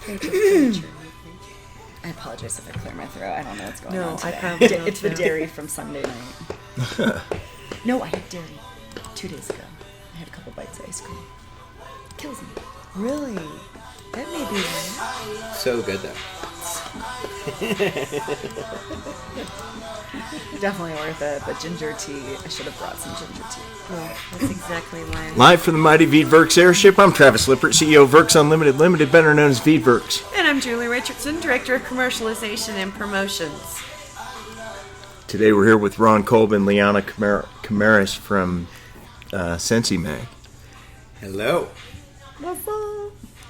I apologize if I clear my throat. I don't know what's going on No, today. I probably don't. It's the dairy from Sunday night. No, I had dairy 2 days ago. I had a couple bites of ice cream. Kills me. Really? That may be right. So good, though. Definitely worth it, but ginger tea, I should have brought some ginger tea. Well, that's exactly why. Live from the mighty Veedverks Airship, I'm Travis Lippert, CEO of Verks Unlimited Limited, better known as Veedverks. And I'm Julie Richardson, Director of Commercialization and Promotions. Today we're here with Ron Kolb and Liana Cameris from Sensi Mag. Hello.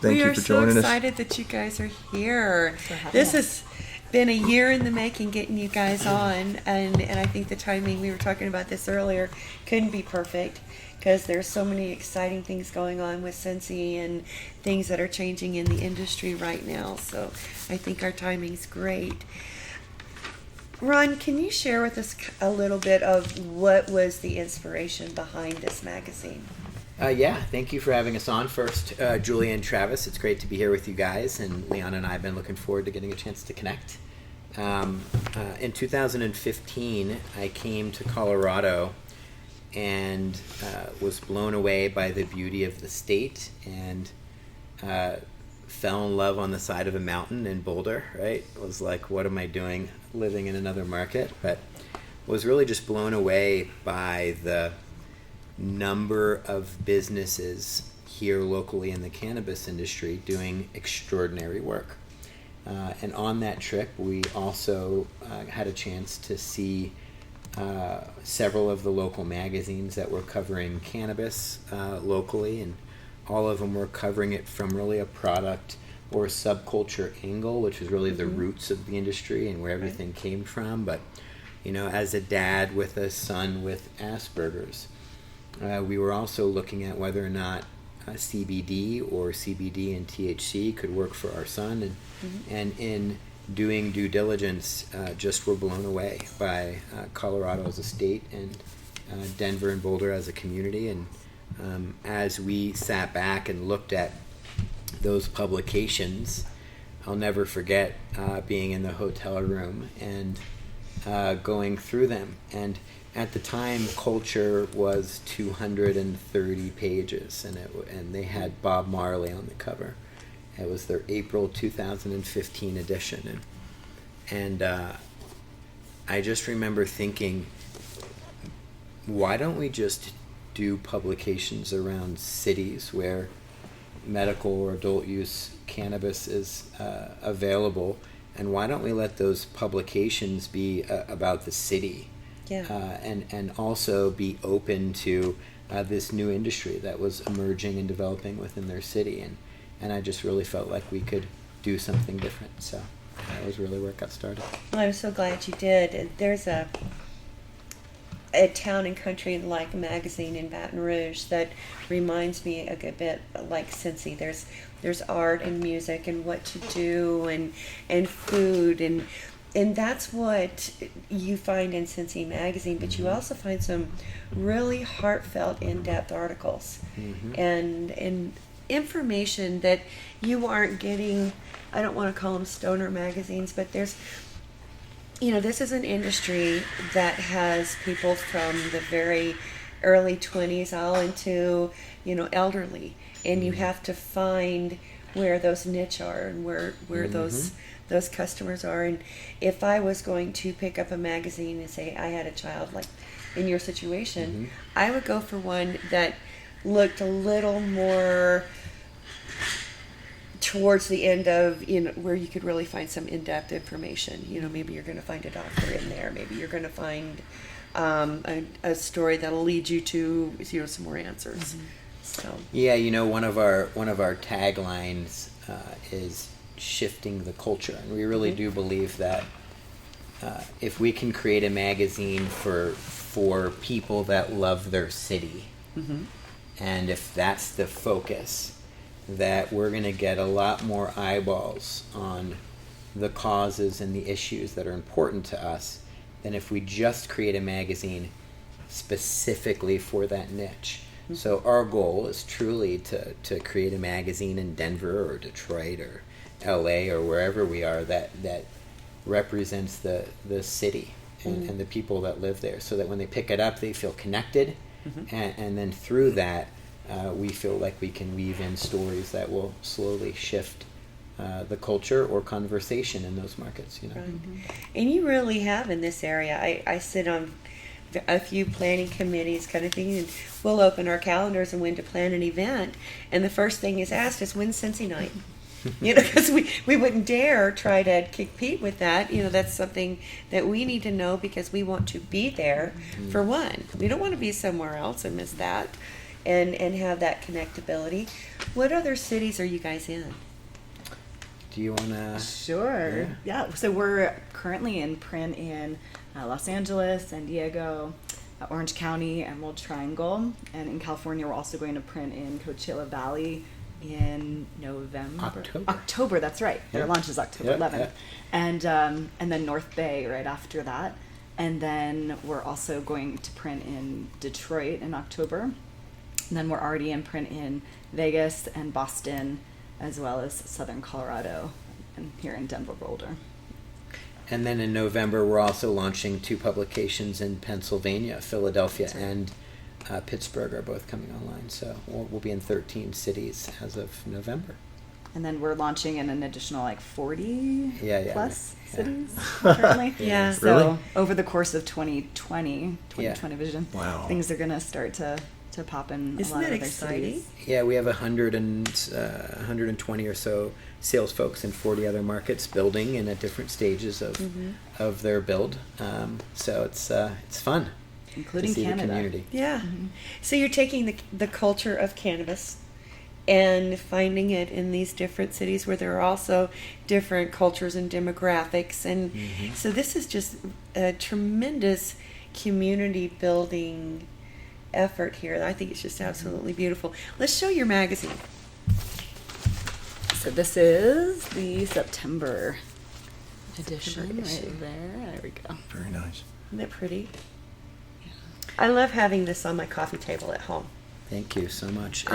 Thank you for joining us. We are so excited that you guys are here. This has been a year in the making getting you guys on, and I think the timing, we were talking about this earlier, couldn't be perfect because there's so many exciting things going on with Sensi and things that are changing in the industry right now. So I think our timing's great. Ron, can you share with us a little bit of what was the inspiration behind this magazine? Yeah, thank you for having us on first, Julie and Travis. It's great to be here with you guys, and Liana and I have been looking forward to getting a chance to connect. In 2015, I came to Colorado and was blown away by the beauty of the state and fell in love on the side of a mountain in Boulder, right? It was like, what am I doing living in another market? But was really just blown away by the number of businesses here locally in the cannabis industry doing extraordinary work. And on that trip, we also had a chance to see several of the local magazines that were covering cannabis locally, and all of them were covering it from really a product or a subculture angle, which was really the roots of the industry and where everything came from. But, you know, as a dad with a son with Asperger's, we were also looking at whether or not CBD or CBD and THC could work for our son, and in doing due diligence, just were blown away by Colorado as a state and Denver and Boulder as a community. And as we sat back and looked at those publications, I'll never forget being in the hotel room and going through them. And at the time, Culture was 230 pages, and they had Bob Marley on the cover. It was their April 2015 edition, and I just remember thinking, why don't we just do publications around cities where medical or adult use cannabis is available, and why don't we let those publications be about the city? Yeah. And also be open to this new industry that was emerging and developing within their city. And I just really felt like we could do something different. So that was really where it got started. Well, I'm so glad you did. There's a Town and Country like magazine in Baton Rouge that reminds me a good bit like Sensi. There's art and music and what to do and food and that's what you find in Sensi Magazine, but you also find some really heartfelt, in-depth articles and information that you aren't getting. I don't want to call them stoner magazines, but there's, this is an industry that has people from the very early 20s all into, elderly, and you have to find where those niche are and where those customers are. And if I was going to pick up a magazine and say I had a child like in your situation, I would go for one that looked a little more towards the end of, where you could really find some in-depth information. Maybe you're going to find a doctor in there. Maybe you're going to find a story that'll lead you to some more answers. So yeah, one of our taglines is shifting the culture, and we really do believe that if we can create a magazine for people that love their city, and if that's the focus, that we're going to get a lot more eyeballs on the causes and the issues that are important to us than if we just create a magazine specifically for that niche. So our goal is truly to create a magazine in Denver or Detroit or LA or wherever we are that represents the city and the people that live there, so that when they pick it up, they feel connected, and then through that, we feel like we can weave in stories that will slowly shift the culture or conversation in those markets. You know, And you really have in this area. I sit on a few planning committees kind of thing, and we'll open our calendars and when to plan an event, and the first thing is asked is, when's Sensi night? You know, because we wouldn't dare try to compete with that. You know, that's something that we need to know, because we want to be there for one. We don't want to be somewhere else and miss that, and have that connectability. What other cities are you guys in? do you want to? Sure. Yeah. So we're currently in print in Los Angeles, San Diego, Orange County, Emerald Triangle, and in California we're also going to print in Coachella Valley in November. October. That's right. Yeah. Their launch is October 11th, yeah. And then North Bay right after that, and then we're also going to print in Detroit in October, and then we're already in print in Vegas and Boston, as well as Southern Colorado, and here in Denver, Boulder. And then in November, we're also launching 2 publications in Pennsylvania. Philadelphia and Pittsburgh are both coming online. So we'll be in 13 cities as of November. And then we're launching in an additional 40 plus cities currently. Yeah. So Really? over the course of 2020 vision, Wow. things are going to start to pop in Isn't a lot that of other exciting? cities. Yeah, we have 120 or so sales folks in 40 other markets building and at different stages of their build. So it's fun, Including to see Canada. the community. Yeah. So you're taking the culture of cannabis and finding it in these different cities where there are also different cultures and demographics. And so this is just a tremendous community building effort here. I think it's just absolutely beautiful. Let's show your magazine. So this is the September edition issue. right there. There we go. Very nice. Isn't that pretty? I love having this on my coffee table at home. Thank you so much.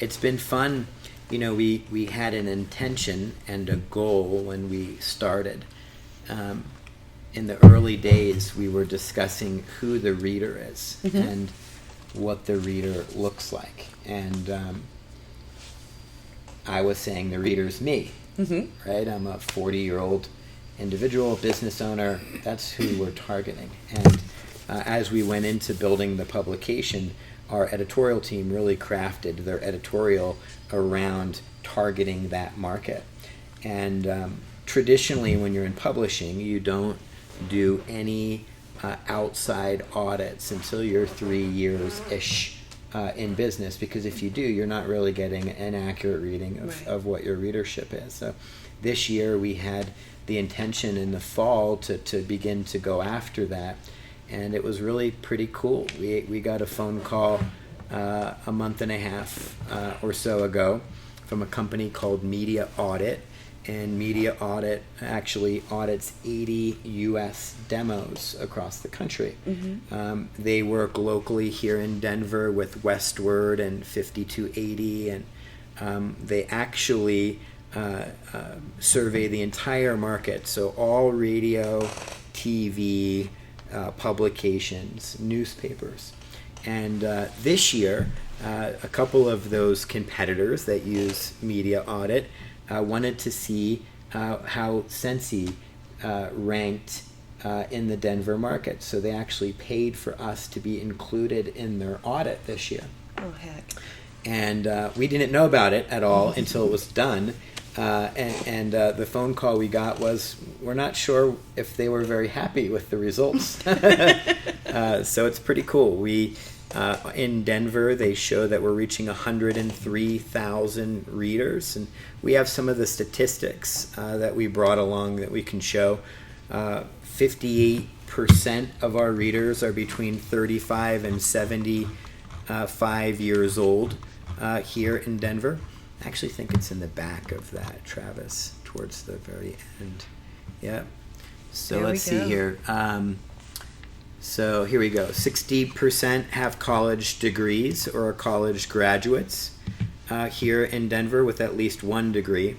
It's been fun. You know, we had an intention and a goal when we started. In the early days, we were discussing who the reader is and what the reader looks like. And I was saying the reader's me, right? I'm a 40-year-old individual, business owner. That's who we're targeting. And as we went into building the publication, our editorial team really crafted their editorial around targeting that market. And traditionally, when you're in publishing, you don't do any outside audits until you're 3 years-ish in business, because if you do, you're not really getting an accurate reading of what your readership is. So this year we had the intention in the fall to begin to go after that, and it was really pretty cool. We got a phone call a month and a half or so ago from a company called Media Audit, and Media Audit actually audits 80 U.S. demos across the country. They work locally here in Denver with Westward and 5280, and they actually survey the entire market, so all radio, TV, publications, newspapers. And this year, a couple of those competitors that use Media Audit wanted to see how Sensi ranked in the Denver market. So they actually paid for us to be included in their audit this year. Oh, heck. And we didn't know about it at all until it was done. And the phone call we got was, we're not sure if they were very happy with the results. So it's pretty cool. We in Denver, they show that we're reaching 103,000 readers, and we have some of the statistics that we brought along that we can show. 58% of our readers are between 35 and 75 years old here in Denver. I actually think it's in the back of that, Travis, towards the very end. Yeah. So There let's we see go. here. So here we go. 60% have college degrees or are college graduates here in Denver with at least one degree.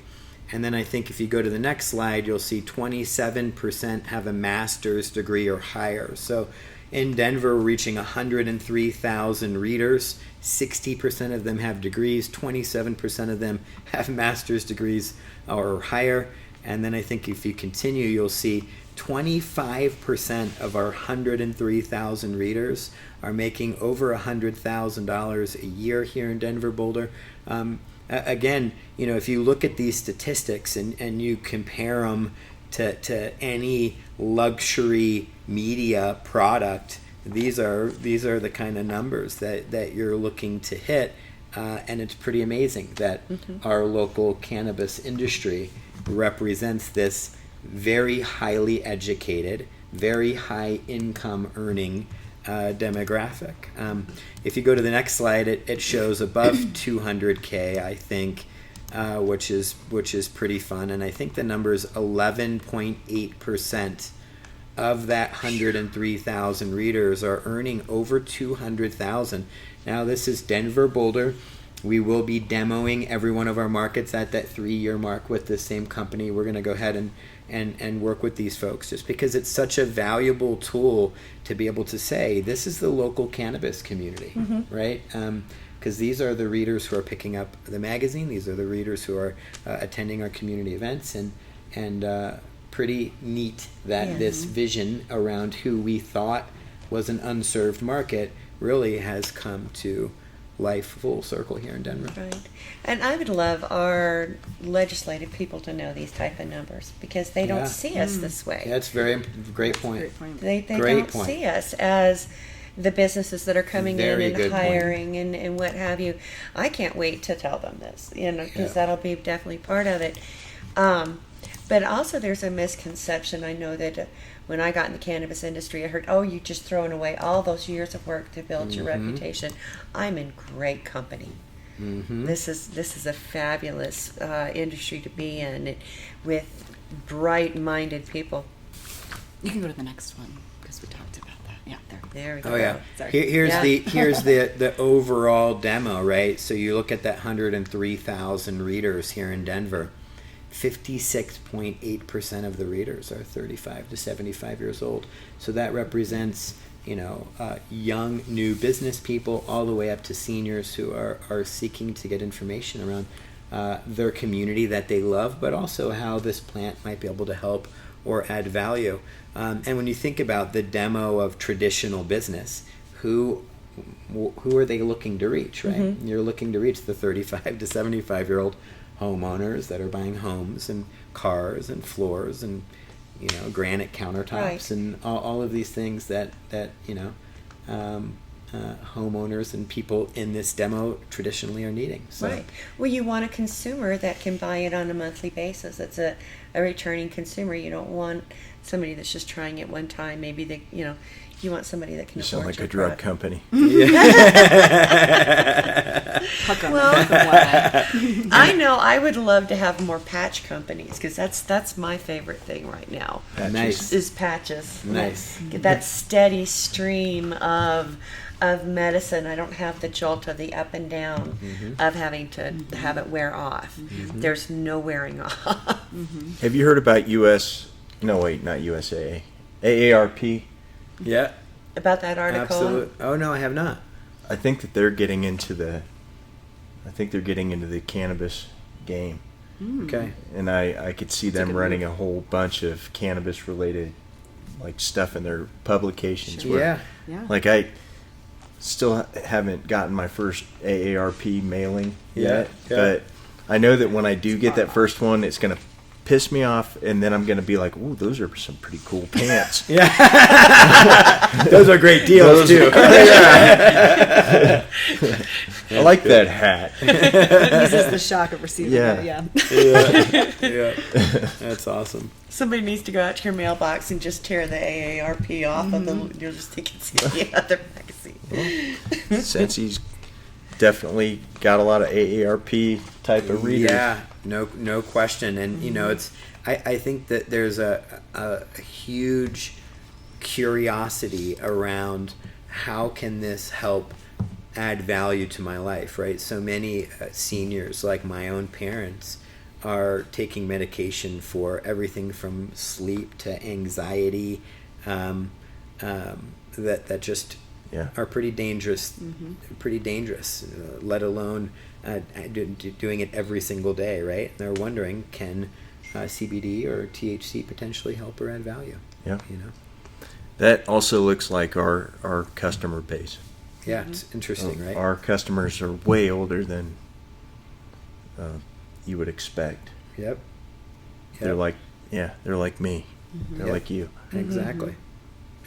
And then I think if you go to the next slide, you'll see 27% have a master's degree or higher. So in Denver, we're reaching 103,000 readers. 60% of them have degrees. 27% of them have master's degrees or higher. And then I think if you continue, you'll see 25% of our 103,000 readers are making over $100,000 a year here in Denver, Boulder. Again, if you look at these statistics and you compare them to any luxury media product, these are the kind of numbers that you're looking to hit, and it's pretty amazing that our local cannabis industry represents this very highly educated, very high income earning demographic. If you go to the next slide, it shows above 200K, I think, which is pretty fun. And I think the number is 11.8% of that 103,000 readers are earning over 200,000. Now this is Denver, Boulder. We will be demoing every one of our markets at that 3-year mark with the same company. We're going to go ahead and work with these folks just because it's such a valuable tool to be able to say, this is the local cannabis community, right? Because these are the readers who are picking up the magazine. These are the readers who are attending our community events, and pretty neat that this vision around who we thought was an unserved market really has come to life full circle here in Denver. Right. And I would love our legislative people to know these type of numbers because they don't see us this way. Yeah, that's great point. They don't see us as the businesses that are coming in and hiring and what have you. I can't wait to tell them this, because that'll be definitely part of it. But also there's a misconception. I know that when I got in the cannabis industry, I heard, you're just throwing away all those years of work to build your reputation. I'm in great company. This is a fabulous industry to be in with bright-minded people. You can go to the next one because we talked about that. Yeah, there we go. Oh yeah. Sorry. Here's the overall demo, right? So you look at that 103,000 readers here in Denver. 56.8% of the readers are 35 to 75 years old. So that represents, young new business people all the way up to seniors who are seeking to get information around their community that they love, but also how this plant might be able to help or add value. And when you think about the demo of traditional business, who are they looking to reach, right? You're looking to reach the 35 to 75-year-old homeowners that are buying homes and cars and floors and granite countertops and all of these things that homeowners and people in this demo traditionally are needing. So. Right. Well, you want a consumer that can buy it on a monthly basis. That's a returning consumer. You don't want somebody that's just trying it one time. Maybe they, you want somebody that can afford sound like your a drug product. company. Well, I know I would love to have more patch companies because that's my favorite thing right now. Nice. Is patches. Nice. Get that steady stream of medicine. I don't have the jolt of the up and down of having to have it wear off. There's no wearing off. Have you heard about not USAA, AARP? Yeah. About that article? Absolutely. Oh no, I have not. I think that they're getting into the cannabis game. Okay. And I could see them running a whole bunch of cannabis related stuff in their publications. Sure. Where, Yeah. I still haven't gotten my first AARP mailing yet, but I know that when I do get that first one, it's going to piss me off, and then I'm going to be like, ooh, those are some pretty cool pants. Those are great deals too. I like that hat. This is the shock of receiving it. Yeah. Yeah. That's awesome. Somebody needs to go out to your mailbox and just tear the AARP off of them. You'll just think it's the other magazine. Sensi's definitely got a lot of AARP type of readers. Yeah, no question. And it's I think that there's a huge curiosity around how can this help add value to my life, right? So many seniors, like my own parents, are taking medication for everything from sleep to anxiety, that just are pretty dangerous. Pretty dangerous. Let alone doing it every single day, right? And they're wondering, can CBD or THC potentially help or add value? Yeah. You know. That also looks like our customer base. Yeah, it's interesting, right? Our customers are way older than you would expect. Yep. They're like me. They're like you. Exactly.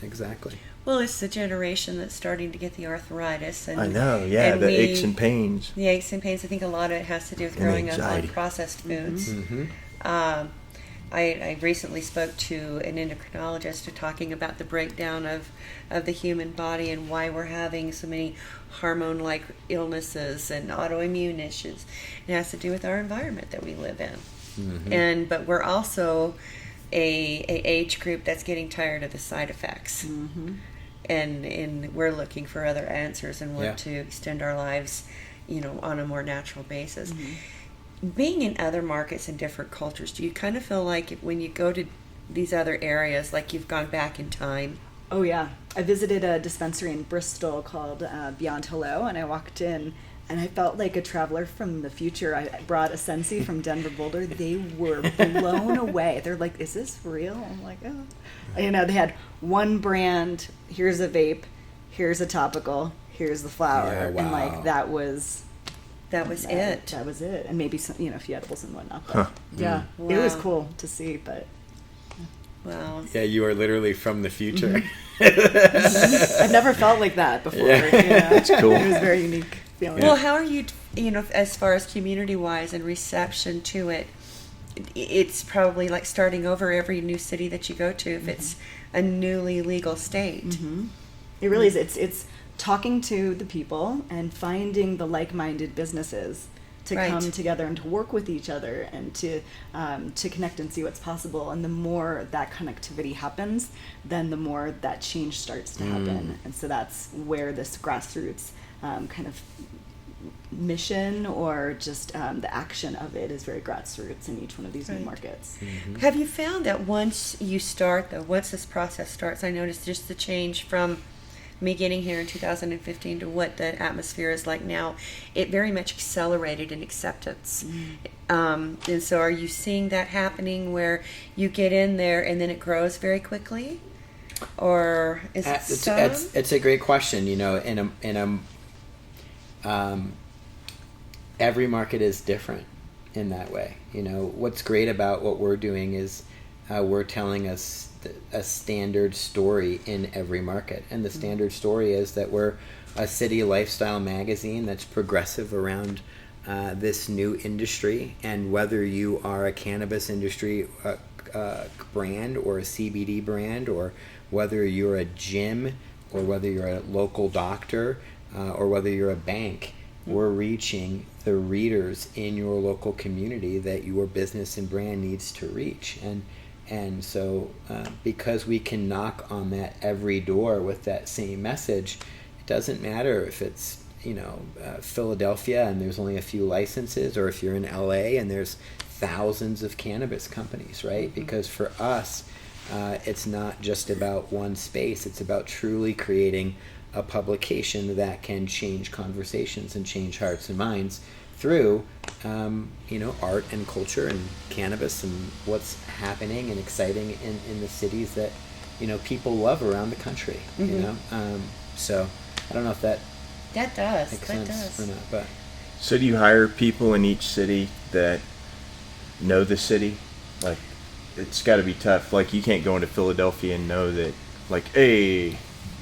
Exactly. Well, it's the generation that's starting to get the arthritis. And I know, yeah, the aches and pains. The aches and pains. I think a lot of it has to do with And growing up anxiety. on processed foods. Mm-hmm. I recently spoke to an endocrinologist talking about the breakdown of the human body and why we're having so many hormone-like illnesses and autoimmune issues. It has to do with our environment that we live in. But we're also a age group that's getting tired of the side effects. And we're looking for other answers and want to extend our lives, on a more natural basis. Being in other markets and different cultures, do you kind of feel like when you go to these other areas, like you've gone back in time? Oh yeah, I visited a dispensary in Bristol called Beyond Hello, and I walked in and I felt like a traveler from the future. I brought a Sensi from Denver Boulder. They were blown away. They're like, "Is this real?" I'm like, "Oh." They had one brand. Here's a vape. Here's a topical. Here's the flower. Yeah, wow. And like that was it. That was it. And maybe some, a few edibles and whatnot. But Huh. yeah, Wow. it was cool to see. But Wow. Yeah, you are literally from the future. I've never felt like that before. Yeah. That's cool. It was a very unique feeling. Well, how are you, as far as community-wise and reception to it? It's probably like starting over every new city that you go to if it's a newly legal state. It really is. It's talking to the people and finding the like-minded businesses to Right. come together and to work with each other and to connect and see what's possible. And the more that connectivity happens, then the more that change starts to happen. And so that's where this grassroots kind of mission or just the action of it is very grassroots in each one of these new Right. markets. Have you found that once this process starts, I noticed just the change from me getting here in 2015 to what the atmosphere is like now, it very much accelerated in acceptance. And so are you seeing that happening where you get in there and then it grows very quickly? Or is it It's a great question. Every market is different in that way. What's great about what we're doing is we're telling us a standard story in every market, and the standard story is that we're a city lifestyle magazine that's progressive around this new industry. And whether you are a cannabis industry brand or a CBD brand, or whether you're a gym, or whether you're a local doctor, or whether you're a bank, we're reaching the readers in your local community that your business and brand needs to reach. And so because we can knock on that every door with that same message, it doesn't matter if it's Philadelphia and there's only a few licenses, or if you're in LA and there's thousands of cannabis companies, right? Because for us, it's not just about one space. It's about truly creating a publication that can change conversations and change hearts and minds through art and culture and cannabis and what's happening and exciting in the cities that people love around the country. So I don't know if that does. makes That sense does. or not, but So do you hire people in each city that know the city? Like, it's got to be tough. Like, you can't go into Philadelphia and know that, like, hey,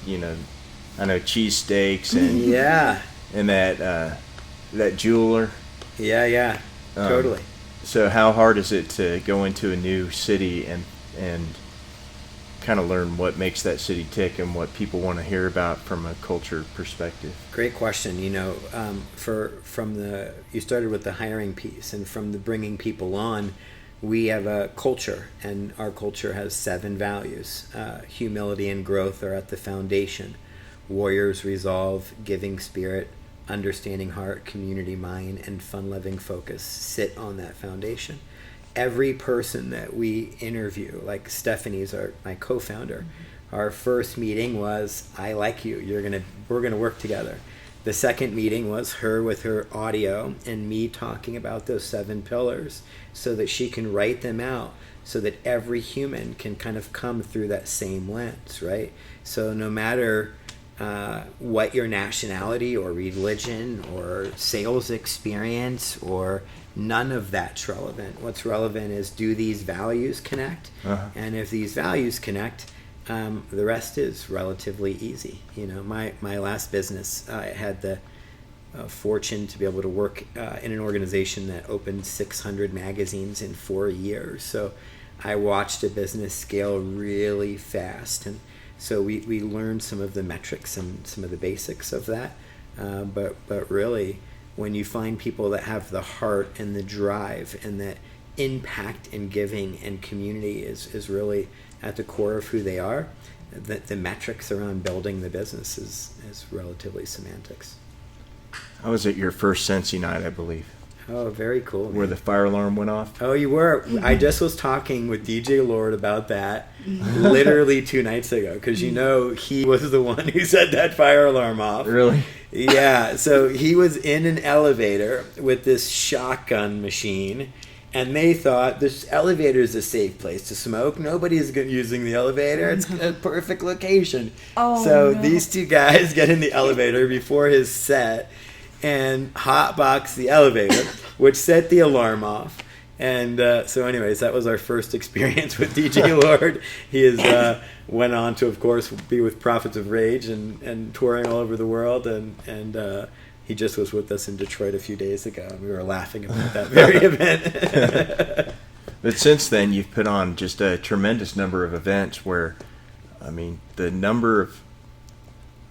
I know cheesesteaks and yeah, and that jeweler. yeah, totally. So how hard is it to go into a new city and kind of learn what makes that city tick and what people want to hear about from a culture perspective? Great question. You started with the hiring piece, and from the bringing people on, we have a culture, and our culture has 7 values. Humility and growth are at the foundation. Warriors, resolve, giving spirit, understanding heart, community mind, and fun-loving focus sit on that foundation. Every person that we interview, like Stephanie's my co-founder, our first meeting was, I like you. We're gonna work together. The second meeting was her with her audio and me talking about those 7 pillars so that she can write them out so that every human can kind of come through that same lens, right? So no matter what your nationality or religion or sales experience, or none of that's relevant. What's relevant is, do these values connect? And if these values connect, the rest is relatively easy. My last business, I had the fortune to be able to work in an organization that opened 600 magazines in 4 years. So I watched a business scale really fast, and so we learned some of the metrics and some of the basics of that. But really, when you find people that have the heart and the drive and that impact and giving and community is really at the core of who they are, the metrics around building the business is relatively semantics. I was at your first Sensi night, I believe. Oh, very cool. Where the fire alarm went off. Oh, you were. I just was talking with DJ Lord about that literally 2 nights ago, because he was the one who set that fire alarm off. Really? Yeah. So he was in an elevator with this shotgun machine, and they thought this elevator is a safe place to smoke. Nobody's using the elevator. It's a perfect location. So these 2 guys get in the elevator before his set and hotbox the elevator, which set the alarm off. And so anyways, that was our first experience with DJ Lord. He went on to, of course, be with Prophets of Rage and touring all over the world. And he just was with us in Detroit a few days ago, and we were laughing about that very event. But since then, you've put on just a tremendous number of events where, the number of...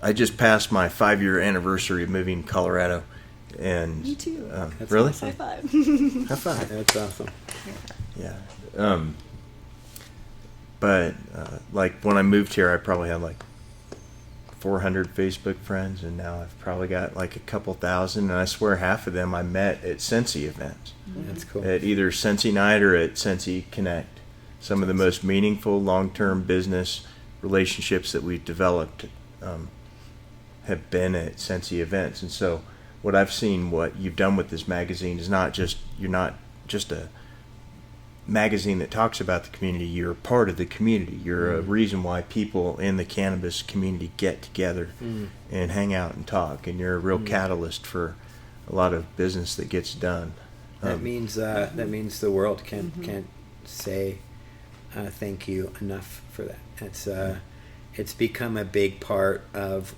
I just passed my 5-year anniversary of moving to Colorado, and me too. Really? Awesome. High 5. High five. That's awesome. Yeah. But like when I moved here, I probably had like 400 Facebook friends, and now I've probably got like a couple thousand, and I swear half of them I met at Sensi events. That's cool. At either Sensi Night or at Sensi Connect. Some of the most meaningful long-term business relationships that we've developed have been at Sensi events. And so what I've seen, what you've done with this magazine is you're not just a magazine that talks about the community, you're a part of the community. You're a reason why people in the cannabis community get together and hang out and talk, and you're a real catalyst for a lot of business that gets done. That means the world can't say thank you enough for that. It's become a big part of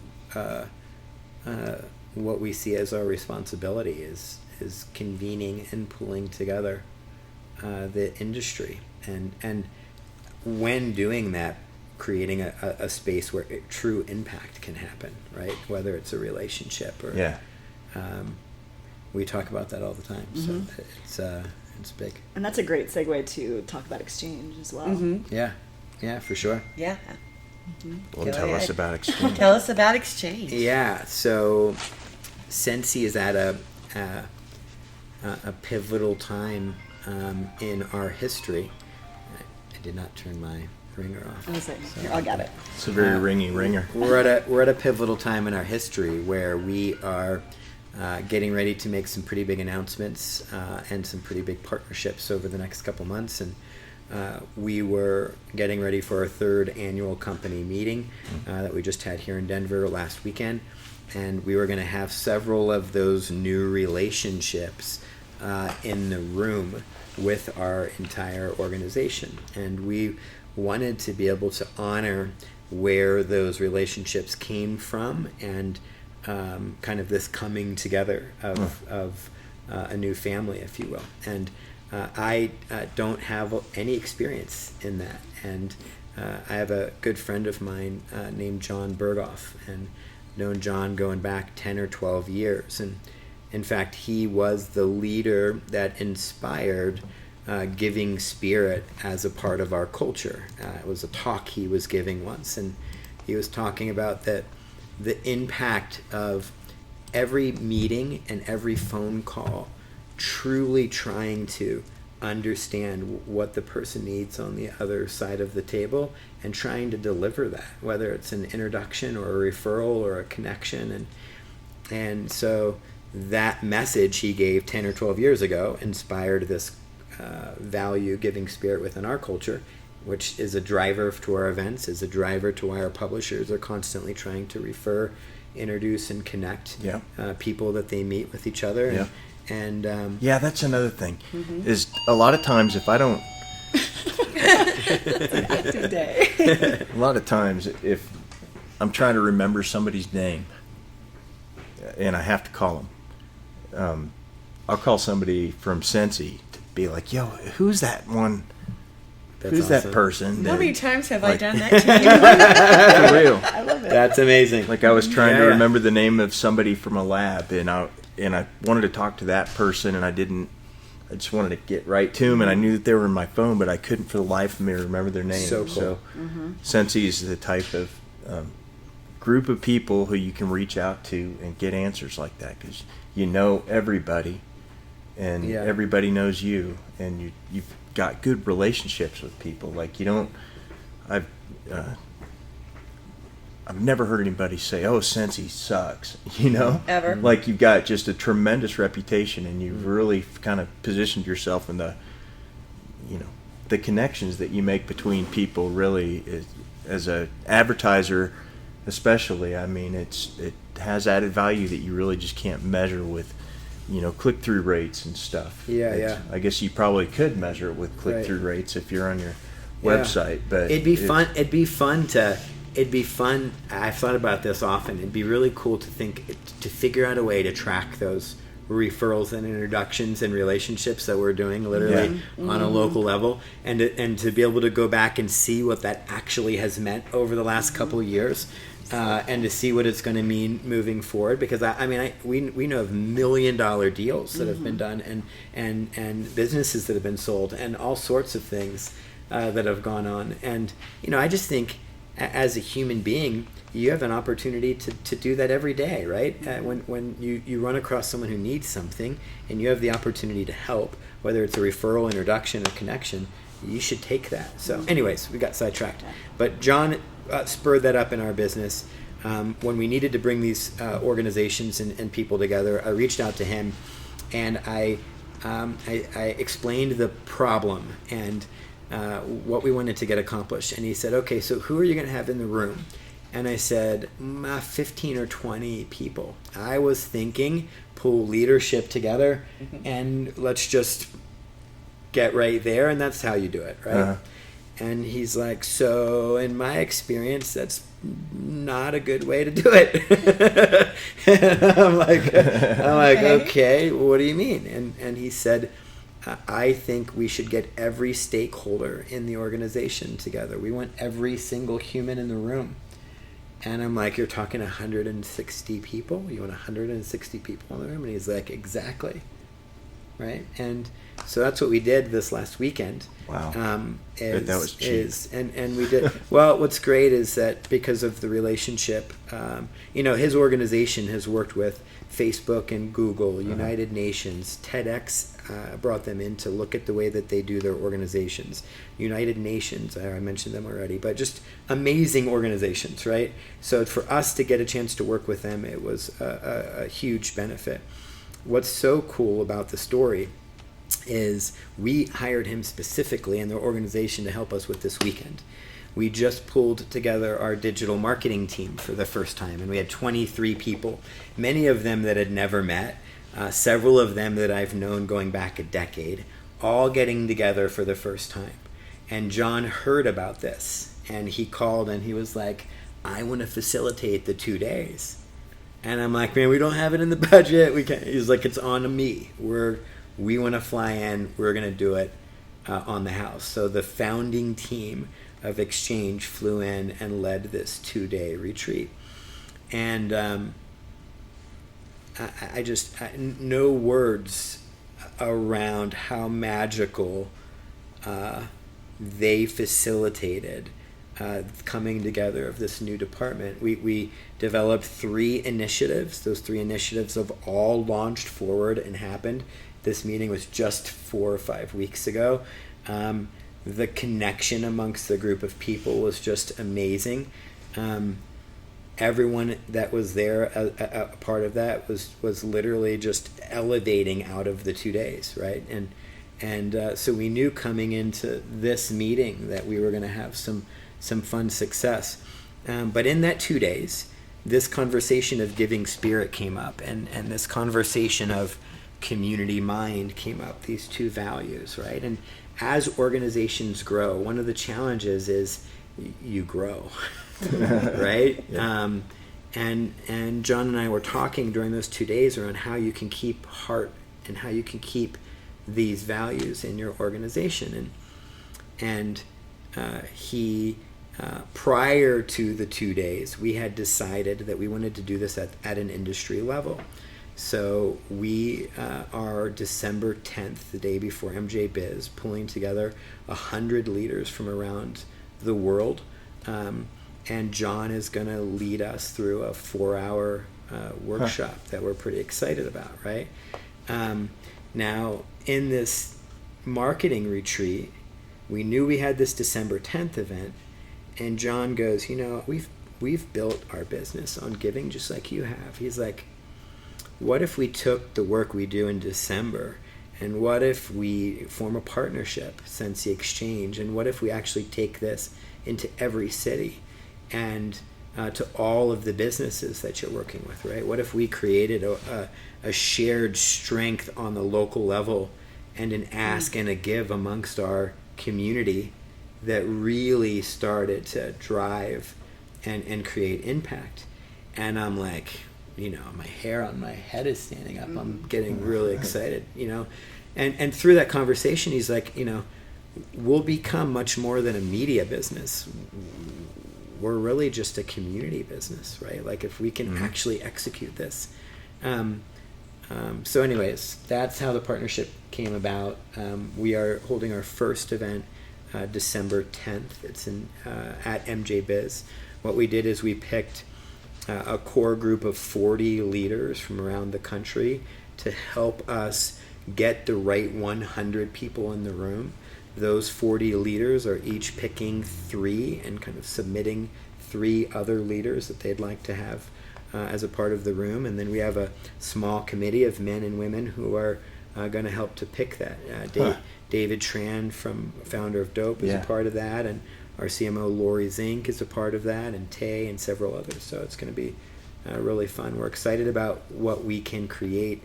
what we see as our responsibility is convening and pulling together the industry, and when doing that, creating a space where true impact can happen, right? Whether it's a relationship or we talk about that all the time. So it's big. And that's a great segue to talk about exchange as well. Yeah, for sure. Yeah. Well, Go tell ahead. us about exchange. Tell us about exchange. Yeah, so Sensi is at a pivotal time in our history. I did not turn my ringer off. I was like, here, I'll get it. It's a very ringy ringer. We're at a pivotal time in our history where we are getting ready to make some pretty big announcements and some pretty big partnerships over the next couple months, and we were getting ready for our 3rd annual company meeting that we just had here in Denver last weekend, and we were going to have several of those new relationships in the room with our entire organization, and we wanted to be able to honor where those relationships came from, and kind of this coming together of a new family, if you will. And I don't have any experience in that, and I have a good friend of mine named John Berghoff, and known John going back 10 or 12 years, and in fact he was the leader that inspired Giving Spirit as a part of our culture. It was a talk he was giving once, and he was talking about that the impact of every meeting and every phone call truly trying to understand what the person needs on the other side of the table and trying to deliver that, whether it's an introduction or a referral or a connection. And so that message he gave 10 or 12 years ago inspired this value giving spirit within our culture, which is a driver to our events, is a driver to why our publishers are constantly trying to refer, introduce, and connect people that they meet with each other. Yeah. And yeah, that's another thing. Is a lot of times if I don't, Today. a lot of times if I'm trying to remember somebody's name and I have to call them, I'll call somebody from Sensi to be like, yo, who's that one? That's Who's awesome. that person? How many times have I like- done that to you? For real. I love it. That's amazing. Like I was trying to Yeah. remember the name of somebody from a lab, and I wanted to talk to that person, and I didn't. I just wanted to get right to them, and I knew that they were in my phone, but I couldn't for the life of me remember their name. So cool. Sensi is the type of group of people who you can reach out to and get answers like that, because you know everybody, and Yeah. everybody knows you, and you've got good relationships with people. Like you don't. I've never heard anybody say, "Oh, Sensi sucks," you know? Ever. Like you've got just a tremendous reputation, and you've really kind of positioned yourself in the, the connections that you make between people. Really, as a advertiser, especially. I mean, it has added value that you really just can't measure with, click-through rates and stuff. Yeah. I guess you probably could measure it with click-through rates if you're on your Yeah. website, but It'd be fun. I've thought about this often. It'd be really cool to figure out a way to track those referrals and introductions and relationships that we're doing literally on a local level, and to be able to go back and see what that actually has meant over the last couple of years, and to see what it's going to mean moving forward. Because we know of $1 million deals that have been done, and businesses that have been sold, and all sorts of things that have gone on. And I just think, as a human being, you have an opportunity to do that every day, right? When you run across someone who needs something and you have the opportunity to help, whether it's a referral, introduction, or connection, you should take that. So anyways, we got sidetracked. But John spurred that up in our business. When we needed to bring these organizations and people together, I reached out to him, and I explained the problem and what we wanted to get accomplished. And he said, okay, so who are you going to have in the room? And I said, 15 or 20 people. I was thinking, pull leadership together and let's just get right there. And that's how you do it, right? Uh-huh. And he's like, so in my experience, that's not a good way to do it. And I'm like, okay, what do you mean? And he said, I think we should get every stakeholder in the organization together. We want every single human in the room. And I'm like, you're talking 160 people? You want 160 people in the room? And he's like, exactly. Right? And so that's what we did this last weekend. Wow. That was cheap. And we did. Well, what's great is that because of the relationship, his organization has worked with Facebook and Google, United Nations, TEDx brought them in to look at the way that they do their organizations. United Nations, I mentioned them already, but just amazing organizations, right? So for us to get a chance to work with them, it was a huge benefit. What's so cool about the story is we hired him specifically and their organization to help us with this weekend. We just pulled together our digital marketing team for the first time, and we had 23 people, many of them that had never met, several of them that I've known going back a decade, all getting together for the first time. And John heard about this, and he called and he was like, I want to facilitate the 2 days. And I'm like, man, we don't have it in the budget. We can't. He's like, it's on me. We want to fly in. We're going to do it on the house. So the founding team of Exchange flew in and led this 2-day retreat. And I just no words around how magical they facilitated coming together of this new department. We developed 3 initiatives. Those 3 initiatives have all launched forward and happened. This meeting was just 4 or 5 weeks ago. The connection amongst the group of people was just amazing. Everyone that was there, a part of that, was literally just elevating out of the 2 days, right? And so we knew coming into this meeting that we were going to have some fun success. But in that 2 days, this conversation of giving spirit came up, and this conversation of community mind came up, these 2 values, right? And as organizations grow, one of the challenges is you grow, right? Yeah. And John and I were talking during those 2 days around how you can keep heart and how you can keep these values in your organization. And he prior to the 2 days, we had decided that we wanted to do this at an industry level. So we are December 10th, the day before MJ Biz, pulling together 100 leaders from around the world. And John is going to lead us through a 4-hour workshop that we're pretty excited about, right? Now, in this marketing retreat, we knew we had this December 10th event, and John goes, we've built our business on giving just like you have. He's like, what if we took the work we do in December, and what if we form a partnership, Sensi Exchange, and what if we actually take this into every city and to all of the businesses that you're working with, right? What if we created a shared strength on the local level and an ask and a give amongst our community that really started to drive and create impact? And I'm like, my hair on my head is standing up. I'm getting really excited, and through that conversation, he's like, we'll become much more than a media business. We're really just a community business, right? Like if we can actually execute this. So anyways, that's how the partnership came about. We are holding our first event December 10th. It's at MJ Biz. What we did is we picked a core group of 40 leaders from around the country to help us get the right 100 people in the room. Those 40 leaders are each picking 3 and kind of submitting 3 other leaders that they'd like to have as a part of the room. And then we have a small committee of men and women who are going to help to pick that. David Tran, founder of Dope, is a part of that, and our CMO Lori Zink is a part of that, and Tay and several others. So it's going to be really fun. We're excited about what we can create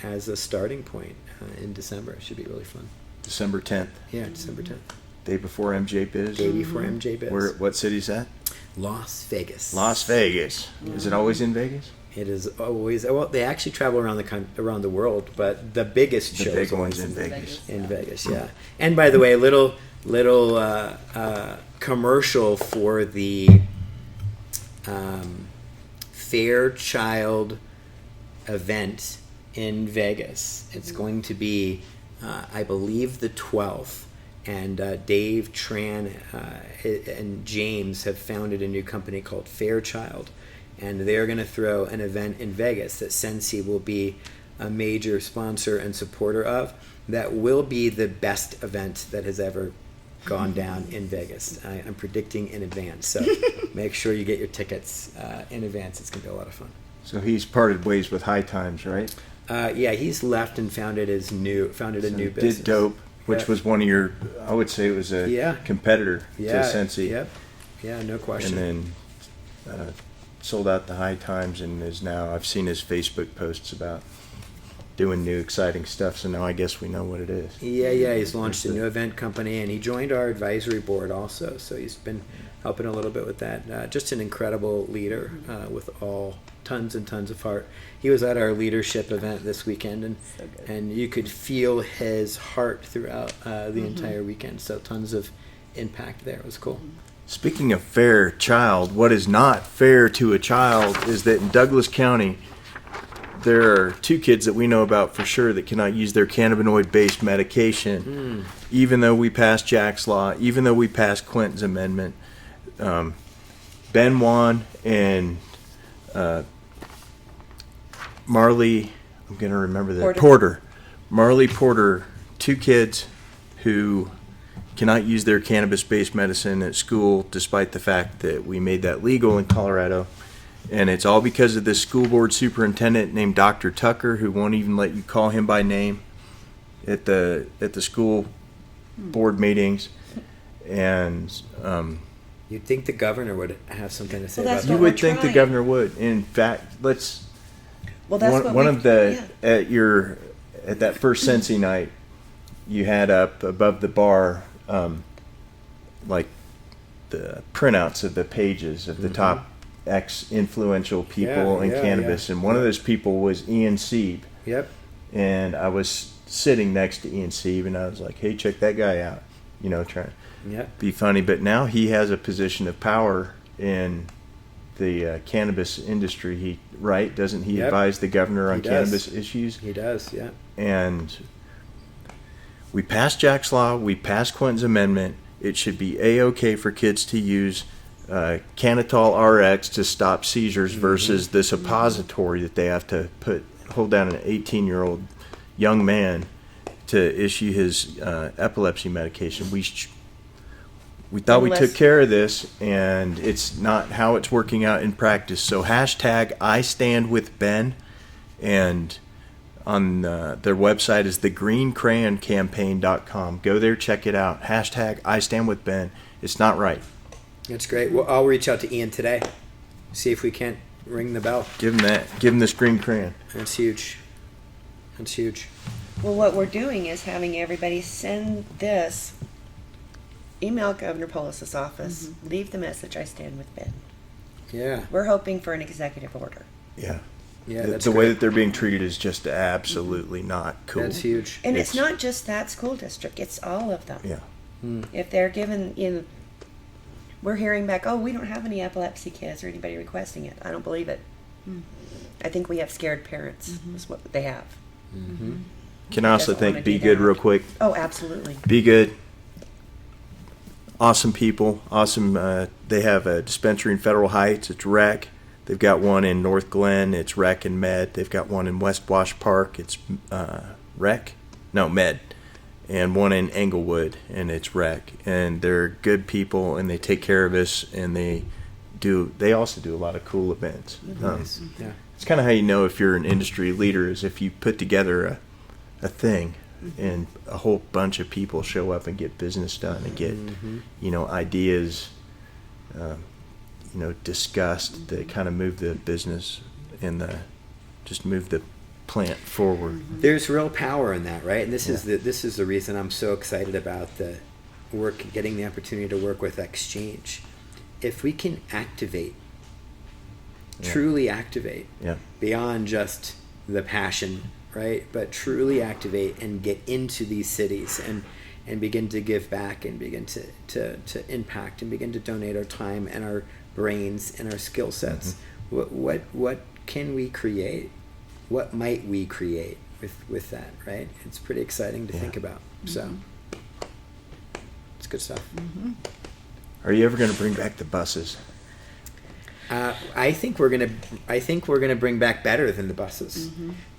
as a starting point in December. It should be really fun. December 10th. Yeah, December 10th. Day before MJ Biz. Day before MJ Biz. What city's that? Las Vegas. Las Vegas. Is it always in Vegas? It is always. Well, they actually travel around the world, but the biggest show is always in Vegas. In Vegas, yeah. And by the way, little commercial for the Fairchild event in Vegas. It's going to be, I believe, the 12th. And Dave Tran and James have founded a new company called Fairchild. And they're going to throw an event in Vegas that Sensi will be a major sponsor and supporter of. That will be the best event that has ever gone down in Vegas. I'm predicting in advance. So make sure you get your tickets in advance. It's going to be a lot of fun. So he's parted ways with High Times, right? Yeah, he's left and founded a new business. Did Dope, which was one of your, I would say it was a competitor to Sensi. Yep. Yeah, no question. And then sold out the High Times and is now, I've seen his Facebook posts about doing new exciting stuff, so now I guess we know what it is. Yeah, he's launched a new event company, and he joined our advisory board also, so he's been helping a little bit with that. Just an incredible leader with tons and tons of heart. He was at our leadership event this weekend, and you could feel his heart throughout the entire weekend, so tons of impact there. It was cool. Speaking of fair child, what is not fair to a child is that in Douglas County, there are 2 kids that we know about for sure that cannot use their cannabinoid-based medication, even though we passed Jack's Law, even though we passed Clinton's amendment. Ben Wan and Marley, I'm going to remember that, Porter. Marley Porter, 2 kids who cannot use their cannabis-based medicine at school despite the fact that we made that legal in Colorado. And it's all because of this school board superintendent named Dr. Tucker, who won't even let you call him by name at the school board meetings. And You'd think the governor would have something to say Well, about that's that. you what would we're think the trying. governor would. In fact, let's Well, that's what one we- of the yeah. at that first Sensi night, you had up above the bar like the printouts of the pages of the top X influential people in cannabis, and one of those people was Ian Sieb. Yep. And I was sitting next to Ian Sieb, and I was like, "Hey, check that guy out," trying to Yep. be funny. But now he has a position of power in the cannabis industry. Doesn't he Yep. advise the governor on He does. cannabis issues? He does, yeah. And we passed Jack's Law. We passed Clinton's amendment. It should be A-OK for kids to use Canatol RX to stop seizures versus this suppository that they have to hold down an 18-year-old young man to issue his epilepsy medication. We thought we took care of this, and it's not how it's working out in practice. So hashtag I stand with Ben, and on their website is thegreencrayoncampaign.com. Go there, check it out. Hashtag I stand with Ben. It's not right. That's great. Well, I'll reach out to Ian today, see if we can't ring the bell. Give him that. Give him this green crayon. That's huge. That's huge. Well, what we're doing is having everybody send this, email Governor Polis's office, leave the message, I stand with Ben. Yeah. We're hoping for an executive order. Yeah. Yeah, The that's way great. that they're being treated is just absolutely not cool. That's huge. And it's It's- not just that school district, it's all of them. Yeah. If they're given, we're hearing back, oh, we don't have any epilepsy kids or anybody requesting it. I don't believe it. I think we have scared parents, is what they have. Can I also Doesn't wanna thank Be do Good that. real quick. Oh, absolutely. Be Good. Awesome people. Awesome. They have a dispensary in Federal Heights. It's Rec. They've got one in North Glen. It's Rec and Med. They've got one in West Wash Park. It's Rec. No, Med. And one in Englewood, and it's Rec. And they're good people, and they take care of us, and they also do a lot of cool events. Nice. Yeah. It's kind of how you know if you're an industry leader is if you put together a thing and a whole bunch of people show up and get business done and get ideas discussed that kind of move the business and just move the plant forward. There's real power in that, right? And this is the reason I'm so excited about the work, getting the opportunity to work with Exchange. If we can activate, truly activate, beyond just the passion, right? But truly activate and get into these cities and begin to give back and begin to impact and begin to donate our time and our brains and our skill sets. What can we create? What might we create with that, right? It's pretty exciting to think about. So it's good stuff. Are you ever going to bring back the buses? I think we're gonna bring back better than the buses.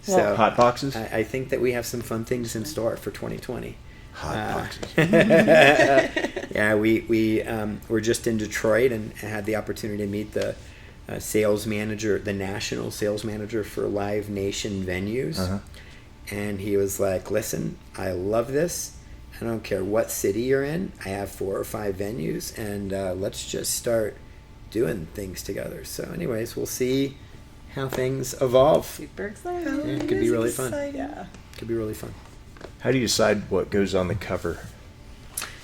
So Hot boxes? I think that we have some fun things in store for 2020. Hot boxes. Yeah, we were just in Detroit and had the opportunity to meet the sales manager, the national sales manager for Live Nation venues, and he was like, "Listen, I love this. I don't care what city you're in. I have 4 or 5 venues, and let's just start doing things together." So, anyways, we'll see how things evolve. Super excited. Yeah, it could be really fun. Yeah. Could be really fun. How do you decide what goes on the cover?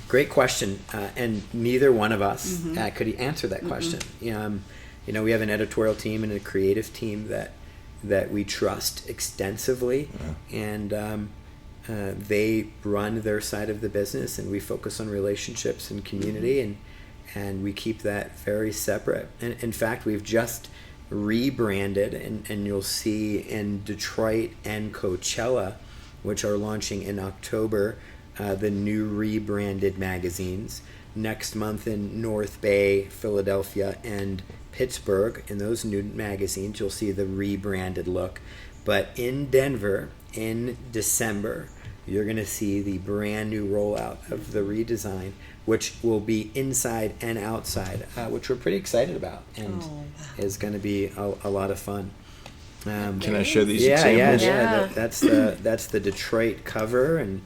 Great question, and neither one of us could answer that question. We have an editorial team and a creative team that we trust extensively, and they run their side of the business, and we focus on relationships and community, and we keep that very separate. And in fact, we've just rebranded, and you'll see in Detroit and Coachella, which are launching in October, the new rebranded magazines. Next month in North Bay, Philadelphia, and Pittsburgh, in those new magazines, you'll see the rebranded look. But in Denver, in December, you're going to see the brand new rollout of the redesign, which will be inside and outside, which we're pretty excited about, and is going to be a lot of fun. Can I show these yeah, examples? Yeah. That's the Detroit cover, and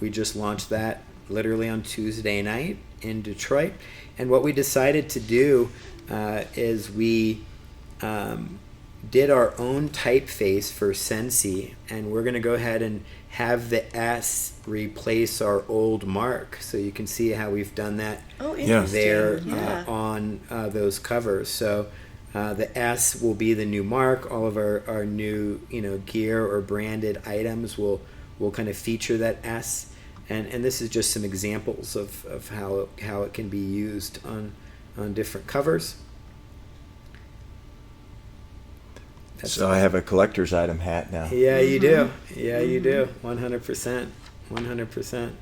we just launched that literally on Tuesday night in Detroit. And what we decided to do is we did our own typeface for Sensi, and we're going to go ahead and have the S replace our old mark. So you can see how we've done that there on those covers. So the S will be the new mark. All of our new gear or branded items will kind of feature that S. And this is just some examples of how it can be used on different covers. So I have a collector's item hat now. Yeah, you do. Yeah, you do. 100%. 100%.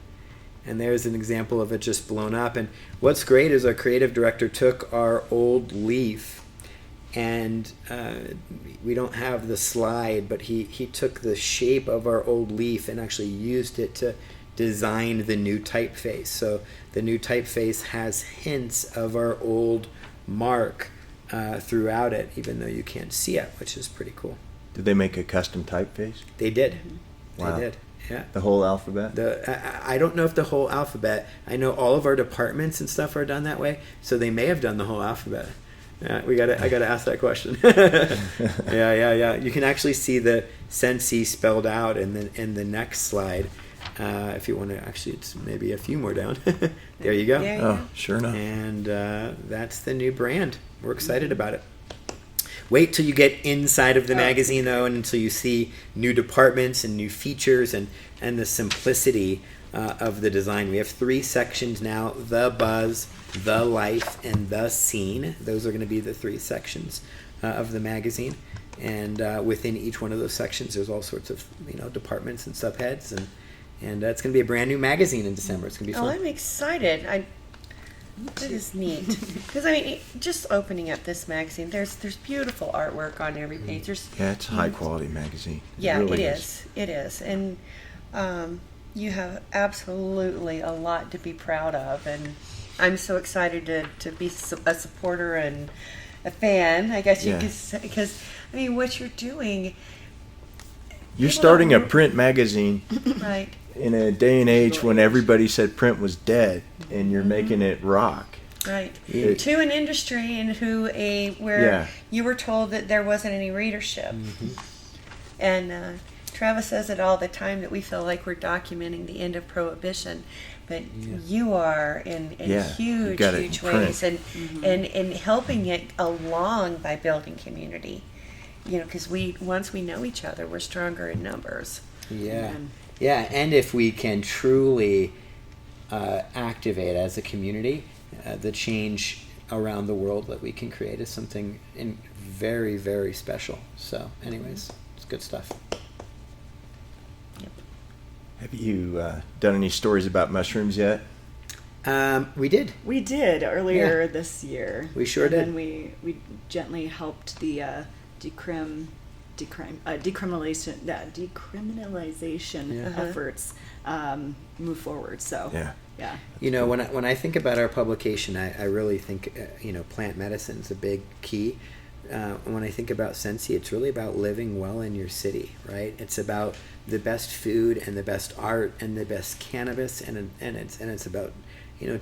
And there's an example of it just blown up. And what's great is our creative director took our old leaf, and we don't have the slide, but he took the shape of our old leaf and actually used it to design the new typeface. So the new typeface has hints of our old mark throughout it, even though you can't see it, which is pretty cool. Did they make a custom typeface? They did. Wow. They did. Yeah. The whole alphabet? I don't know if the whole alphabet. I know all of our departments and stuff are done that way, so they may have done the whole alphabet. Yeah, I gotta ask that question. Yeah. You can actually see the Sensi spelled out in the next slide. If you want to, actually, it's maybe a few more down. There you go. Oh, sure enough. And that's the new brand. We're excited about it. Wait till you get inside of the magazine, though, and until you see new departments and new features and the simplicity of the design. We have 3 sections now: the buzz, the life, and the scene. Those are going to be the 3 sections of the magazine. And within each one of those sections, there's all sorts of departments and subheads, and it's going to be a brand new magazine in December. It's going to be fun. I'm excited. That is neat. Because just opening up this magazine, there's beautiful artwork on every page. It's a high quality magazine. Yeah, really it is. It is, and you have absolutely a lot to be proud of. And I'm so excited to be a supporter and a fan, I guess you could say, because what you're doing. You're starting a print magazine. Right. In a day and age when everybody said print was dead, and you're making it rock. Right. To an industry where you were told that there wasn't any readership. And Travis says it all the time that we feel like we're documenting the end of Prohibition, but you are in huge ways and helping it along by building community. Because once we know each other, we're stronger in numbers. Yeah. Yeah, and if we can truly activate as a community, the change around the world that we can create is something very, very special. So, anyways, it's good stuff. Yep. Have you done any stories about mushrooms yet? We did. We did earlier this year. We sure did. And we gently helped the decriminalization efforts move forward. So yeah. When I think about our publication, I really think plant medicine is a big key. When I think about Sensi, it's really about living well in your city, right? It's about the best food and the best art and the best cannabis, and it's about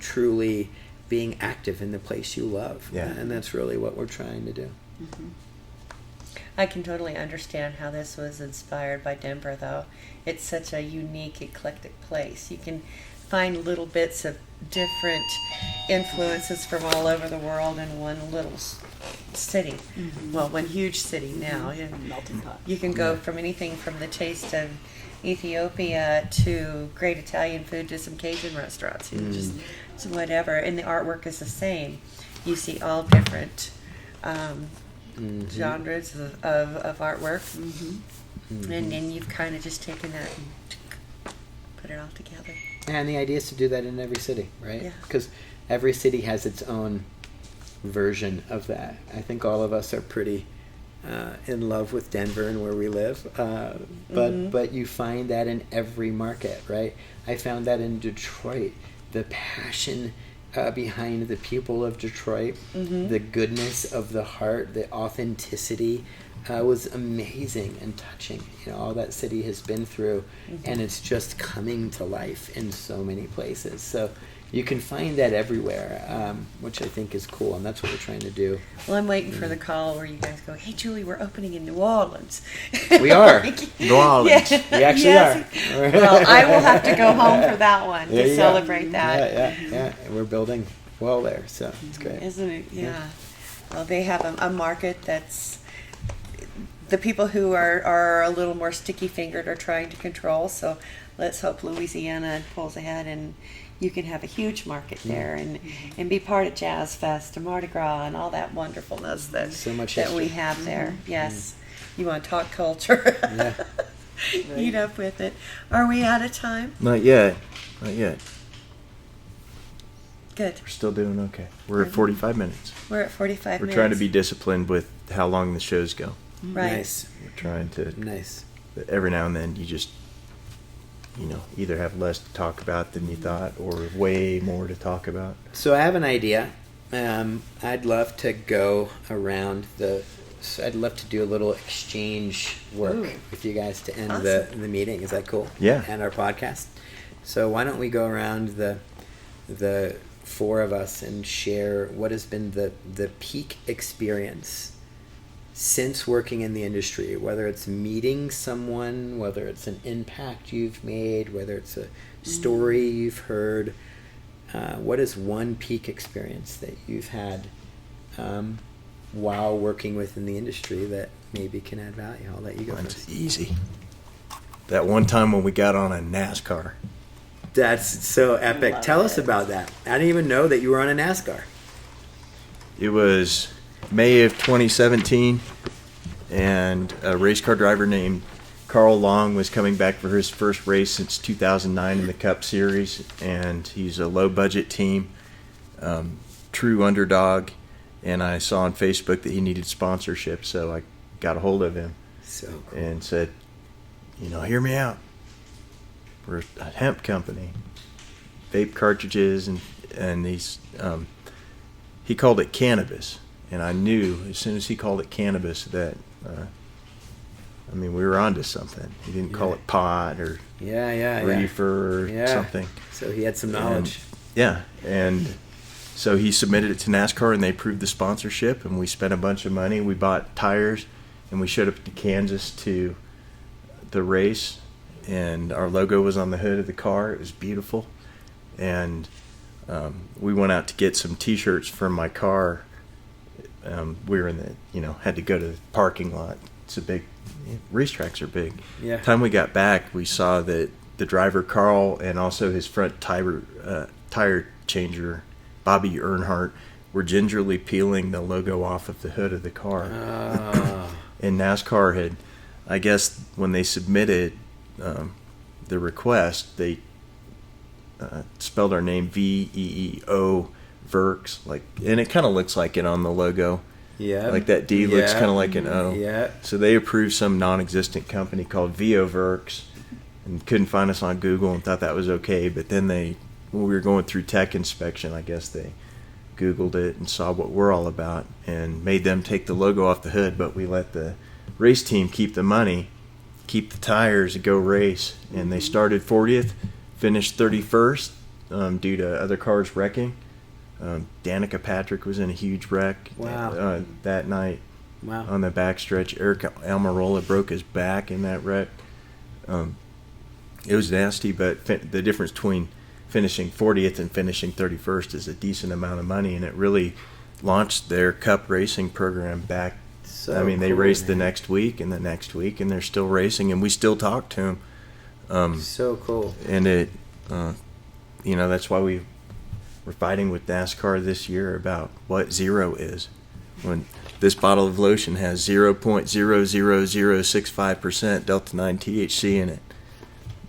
truly being active in the place you love. Yeah. And that's really what we're trying to do. Mm-hmm. I can totally understand how this was inspired by Denver, though. It's such a unique, eclectic place. You can find little bits of different influences from all over the world in one little city. Mm-hmm. Well, one huge city now. Melting pot. You can go from anything from the taste of Ethiopia to great Italian food to some Cajun restaurants. Just whatever. And the artwork is the same. You see all different genres of artwork. And then you've kind of just taken that and put it all together. And the idea is to do that in every city, right? Yeah. Because every city has its own version of that. I think all of us are pretty in love with Denver and where we live, but you find that in every market, right? I found that in Detroit, the passion behind the people of Detroit, the goodness of the heart, the authenticity was amazing and touching. You know, all that city has been through, and it's just coming to life in so many places. So you can find that everywhere, which I think is cool, and that's what we're trying to do. Well, I'm waiting for the call where you guys go, "Hey, Julie, we're opening in New Orleans." We are. New Orleans. Yeah. We actually Yes. are. Well, I will have to go home for that one There to you go. celebrate that. Yeah. And we're building well there, so it's great. Isn't it? Yeah. Well, they have a market that's the people who are a little more sticky-fingered are trying to control. So let's hope Louisiana pulls ahead and you can have a huge market there and be part of Jazz Fest and Mardi Gras and all that wonderfulness that So much that we history. have there. Yes. You want to talk culture? Yeah. Eat up with it. Are we out of time? Not yet. Not yet. Good. We're still doing okay. We're at 45 minutes. We're at 45 We're minutes. trying to be disciplined with how long the shows go. right. Nice. We're trying to. Nice. But every now and then you just, either have less to talk about than you thought or way more to talk about. So I have an idea. I'd love to go around I'd love to do a little exchange work Ooh. with you guys to end Awesome. the meeting. Is that cool? Yeah. And our podcast. So why don't we go around the four of us and share what has been the peak experience since working in the industry, whether it's meeting someone, whether it's an impact you've made, whether it's a story you've heard. What is one peak experience that you've had while working within the industry that maybe can add value? I'll let you go Mine's first. easy. That one time when we got on a NASCAR. That's so epic. Love Tell us it. about that. I didn't even know that you were on a NASCAR. It was May of 2017, and a race car driver named Carl Long was coming back for his first race since 2009 in the Cup Series, and he's a low-budget team, true underdog, and I saw on Facebook that he needed sponsorship, so I got a hold of him So cool. and said, hear me out. We're a hemp company, vape cartridges, and these. He called it cannabis, and I knew as soon as he called it cannabis that, we were onto something. He didn't call it pot or Yeah. reefer or Yeah. something. So he had some knowledge. And so he submitted it to NASCAR, and they approved the sponsorship, and we spent a bunch of money. We bought tires, and we showed up to Kansas to the race, and our logo was on the hood of the car. It was beautiful, and we went out to get some T-shirts for my car. We were in had to go to the parking lot. It's a big, racetracks are big. Yeah. Time we got back, we saw that the driver Carl and also his front tire changer Bobby Earnhardt were gingerly peeling the logo off of the hood of the car. And NASCAR had, I guess, when they submitted the request, they spelled our name Veedverks, and it kind of looks like it on the logo. Yeah. Like that D looks kind of like an O. Yeah. So they approved some non-existent company called Veedverks, and couldn't find us on Google and thought that was okay. But then when we were going through tech inspection, I guess they Googled it and saw what we're all about and made them take the logo off the hood, but we let the race team keep the money, keep the tires, and go race. And they started 40th, finished 31st due to other cars wrecking. Danica Patrick was in a huge wreck that night. Wow. On the backstretch. Eric Almirola broke his back in that wreck. It was nasty, but the difference between finishing 40th and finishing 31st is a decent amount of money, and it really launched their Cup racing program back. So they cool, raced the man. next week and the next week, and they're still racing, and we still talk to them. So cool. And it, that's why we're fighting with NASCAR this year about what zero is. When this bottle of lotion has 0.00065% Delta 9 THC in it,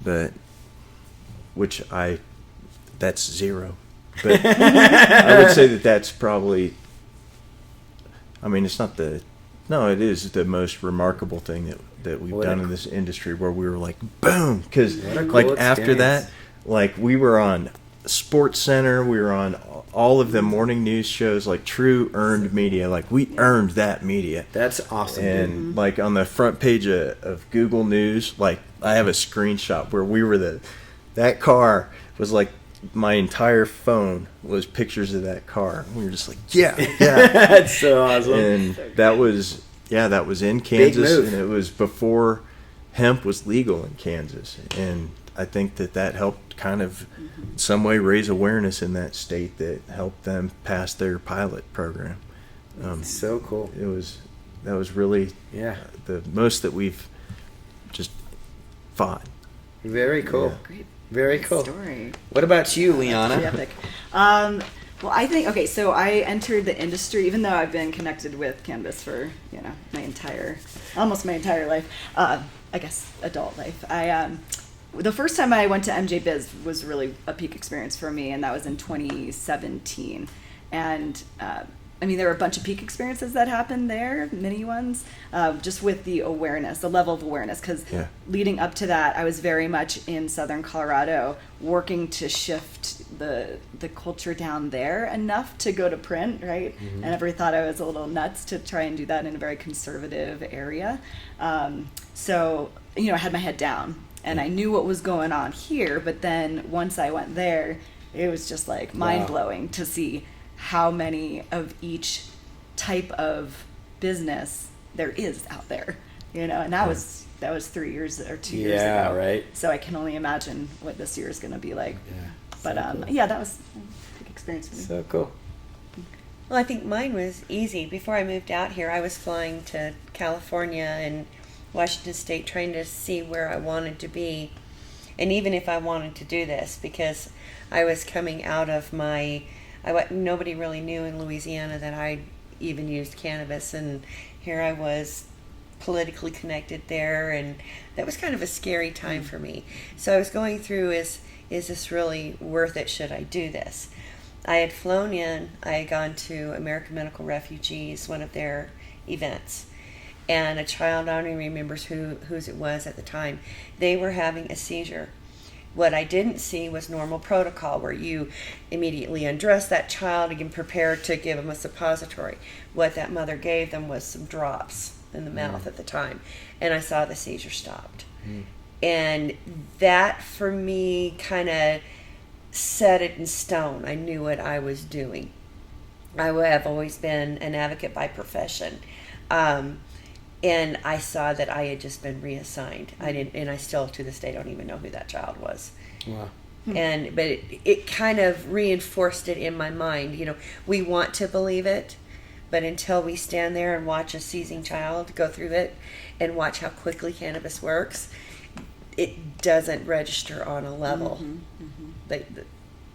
but that's zero. But I would say that's probably, I mean, it is the most remarkable thing that we've done in this industry, where we were like, boom, because cool after that, like we were on Sports Center, we were on all of the morning news shows, like true earned media, like we earned that media. That's awesome. And like on the front page of Google News, like I have a screenshot where we were that car was like, my entire phone was pictures of that car. We were just like, yeah. That's so awesome. And that was in Kansas, and it was before hemp was legal in Kansas. And I think that helped kind of in some way raise awareness in that state, that helped them pass their pilot program. So cool. That was really the most that we've just fought. Very cool. Yeah. Great. Very cool. Story. What about you, Liana? Epic. Well, I think, okay, so I entered the industry, even though I've been connected with cannabis for, almost my entire life, I guess adult life. The first time I went to MJ Biz was really a peak experience for me, and that was in 2017. And there were a bunch of peak experiences that happened there, many ones, just with the awareness, the level of awareness. Because leading up to that, I was very much in Southern Colorado, working to shift the culture down there enough to go to print, right? Mm-hmm. And everybody thought I was a little nuts to try and do that in a very conservative area. So, I had my head down, and I knew what was going on here. But then once I went there, it was just like mind-blowing to see how many of each type of business there is out there, and that was 3 years or 2 years ago. Yeah, right. So I can only imagine what this year is going to be like. Yeah. But cool. that was a big experience for me. So cool. Well, I think mine was easy. Before I moved out here, I was flying to California and Washington State, trying to see where I wanted to be, and even if I wanted to do this, because I was coming out of nobody really knew in Louisiana that I even used cannabis, and here I was politically connected there, and that was kind of a scary time for me. So I was going through, is this really worth it? Should I do this? I had flown in, I had gone to American Medical Refugees, one of their events, and a child, I don't even remember whose it was at the time, they were having a seizure. What I didn't see was normal protocol, where you immediately undress that child and prepare to give them a suppository. What that mother gave them was some drops in the mouth at the time, and I saw the seizure stopped. And that, for me, kind of set it in stone. I knew what I was doing. I have always been an advocate by profession. And I saw that I had just been reassigned. And I still, to this day, don't even know who that child was. Wow. But it kind of reinforced it in my mind. We want to believe it, but until we stand there and watch a seizing child go through it and watch how quickly cannabis works, it doesn't register on a level. They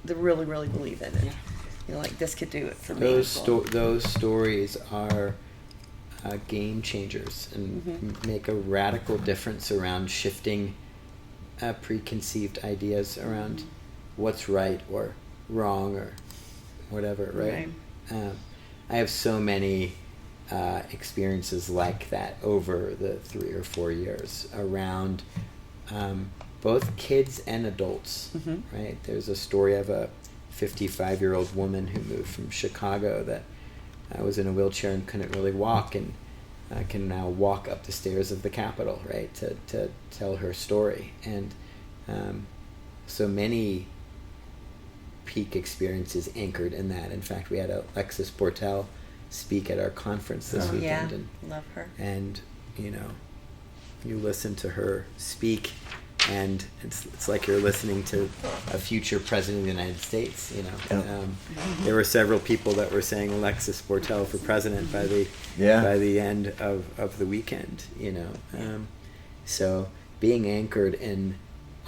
really, really believe in it. Like, this could do it for me. Those stories are game changers and make a radical difference around shifting preconceived ideas around what's right or wrong or whatever, right? I have so many experiences like that over the 3 or 4 years around both kids and adults, right? There's a story of a 55-year-old woman who moved from Chicago that was in a wheelchair and couldn't really walk, and can now walk up the stairs of the Capitol, right, to tell her story. And so many peak experiences anchored in that. In fact, we had Alexis Bortel speak at our conference this weekend. And love her. And, you listen to her speak, and it's like you're listening to a future president of the United States. There were several people that were saying Alexis Bortel for president by the end of the weekend. So being anchored in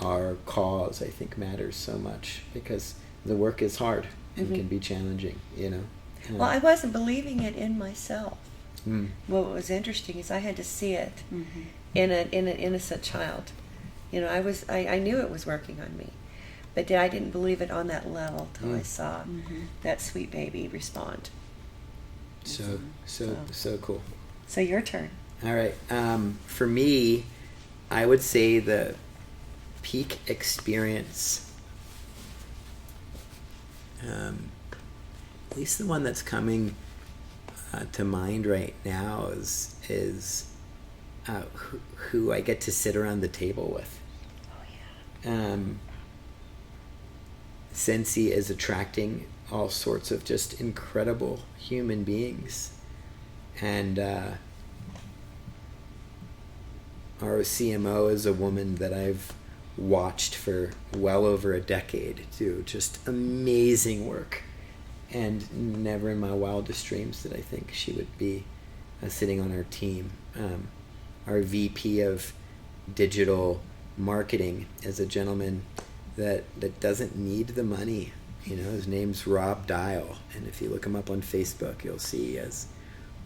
our cause, I think, matters so much, because the work is hard and can be challenging. Well, I wasn't believing it in myself. What was interesting is I had to see it Mm-hmm. in an innocent child. You know, I knew it was working on me, but I didn't believe it on that level till I saw that sweet baby respond. So cool. So your turn. All right. For me, I would say the peak experience, at least the one that's coming to mind right now is who I get to sit around the table with. Oh yeah. Sensi is attracting all sorts of just incredible human beings, and our CMO is a woman that I've watched for well over a decade do just amazing work, and never in my wildest dreams did I think she would be sitting on our team. Our VP of digital marketing is a gentleman that doesn't need the money. You know, his name's Rob Dial, and if you look him up on Facebook, you'll see he has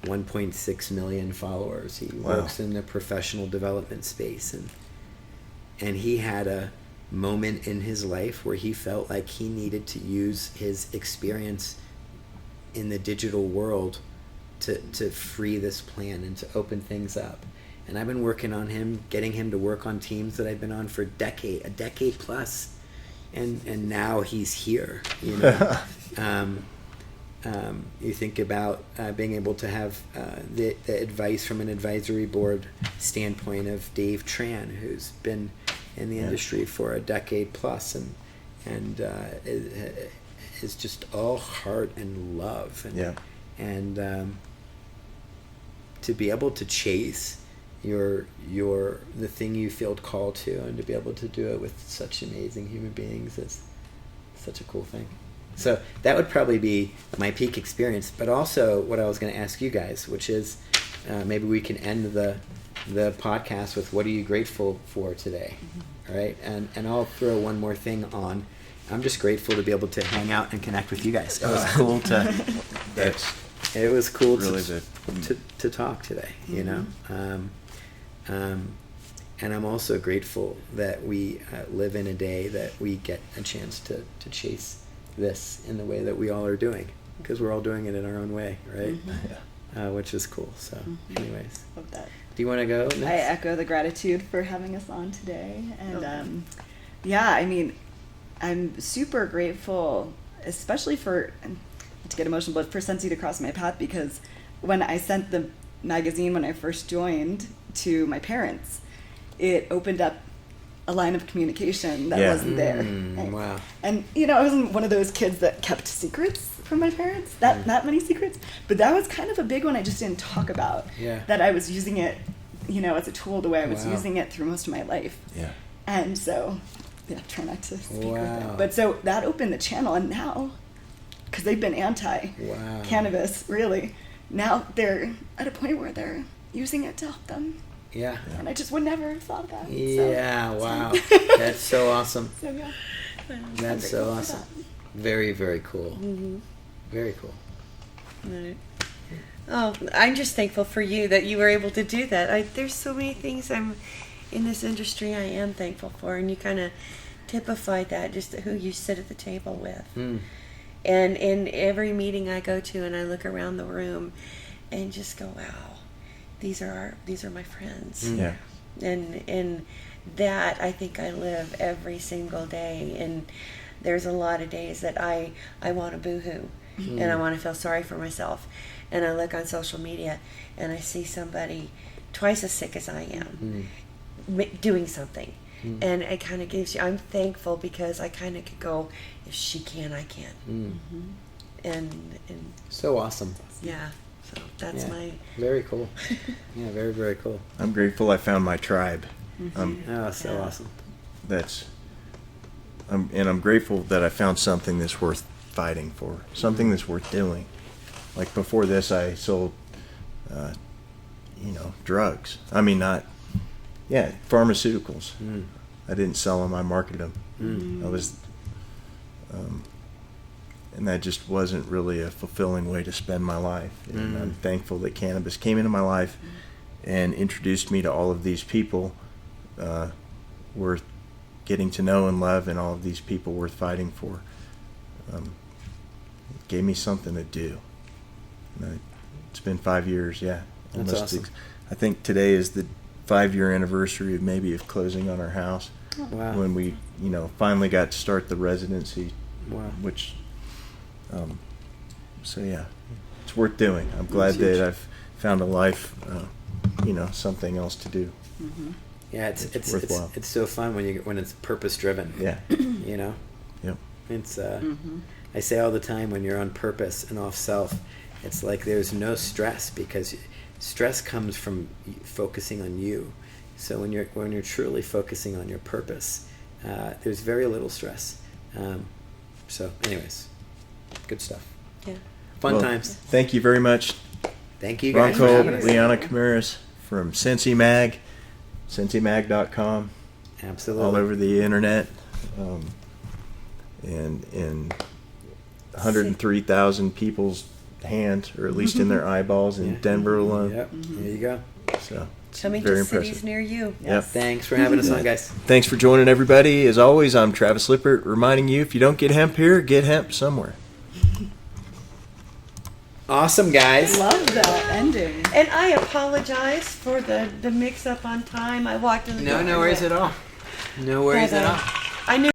1.6 million followers. He works in the professional development space, and he had a moment in his life where he felt like he needed to use his experience in the digital world to free this plan and to open things up. And I've been working on him, getting him to work on teams that I've been on for a decade plus, and now he's here. You know, you think about being able to have the advice from an advisory board standpoint of Dave Tran, who's been in the industry for a decade plus, and is just all heart and love, and to be able to chase the thing you feel called to, and to be able to do it with such amazing human beings is such a cool thing. So that would probably be my peak experience, but also what I was going to ask you guys, which is maybe we can end the podcast with what are you grateful for today? All right, and I'll throw one more thing on. I'm just grateful to be able to hang out and connect with you guys. It was cool to. It was cool really to talk today. You know. And I'm also grateful that we live in a day that we get a chance to chase this in the way that we all are doing, because we're all doing it in our own way, right? Which is cool. So anyways, Love that. Do you want to go next? I echo the gratitude for having us on today, and I mean, I'm super grateful, especially for, to get emotional, but for Sensi to cross my path, because when I sent the magazine when I first joined to my parents, it opened up a line of communication that wasn't there. Wow. And you know, I wasn't one of those kids that kept secrets from my parents, that many secrets, but that was kind of a big one I just didn't talk about. That I was using it, you know, as a tool the way I was using it through most of my life. And so, try not to speak with them. But so that opened the channel, and now, because they've been anti-cannabis, really, now they're at a point where they're using it to help them. And I just would never have thought that. Wow. That's so awesome. That's so awesome. Very, very cool. Very cool. Right. Oh, I'm just thankful for you that you were able to do that. There's so many things I'm in this industry I am thankful for, and you kind of typified that, just who you sit at the table with. And in every meeting I go to, and I look around the room and just go, wow, these are my friends. And that I think I live every single day. And there's a lot of days that I want to boo-hoo, and I want to feel sorry for myself. And I look on social media and I see somebody twice as sick as I am doing something. And it kind of gives you, I'm thankful because I kind of could go, if she can, I can. And so awesome. So that's my... Very cool. Very, very cool. I'm grateful I found my tribe. Awesome. I'm grateful that I found something that's worth fighting for, something that's worth doing. Like before this, I sold, drugs. I mean, pharmaceuticals. I didn't sell them, I marketed them. I was, and that just wasn't really a fulfilling way to spend my life. And I'm thankful that cannabis came into my life and introduced me to all of these people worth getting to know and love, and all of these people worth fighting for. It gave me something to do. It's been 5 years, yeah. That's awesome. I think today is the 5-year anniversary of closing on our house. Wow. When we, finally got to start the residency. Wow. Which, so yeah, it's worth doing. I'm glad huge. that I've found a life, something else to do. Mm-hmm. Yeah, it's worthwhile. it's so fun when it's purpose driven. Yeah. Yep. It's I say all the time, when you're on purpose and off self, it's like there's no stress, because stress comes from focusing on you. So when you're truly focusing on your purpose, there's very little stress. So anyways, good stuff. Yeah. Fun Well, times. Thank you very much, Thank you Ron guys for Kolb, having us. Liana Cameris from Sensi Mag, sensimag.com, Absolutely. all over the internet, and in 103,000 people's hands, or at least in their eyeballs, in Yeah. Denver alone. Yep. There you go. So it's Coming very to impressive. cities near you. Yep. Thanks for having us on, guys. Thanks for joining, everybody. As always, I'm Travis Lippert, reminding you, if you don't get hemp here, get hemp somewhere. Awesome, guys. Love that ending. And I apologize for the mix-up on time. I walked in the door. No worries at all. No worries But, at all. I knew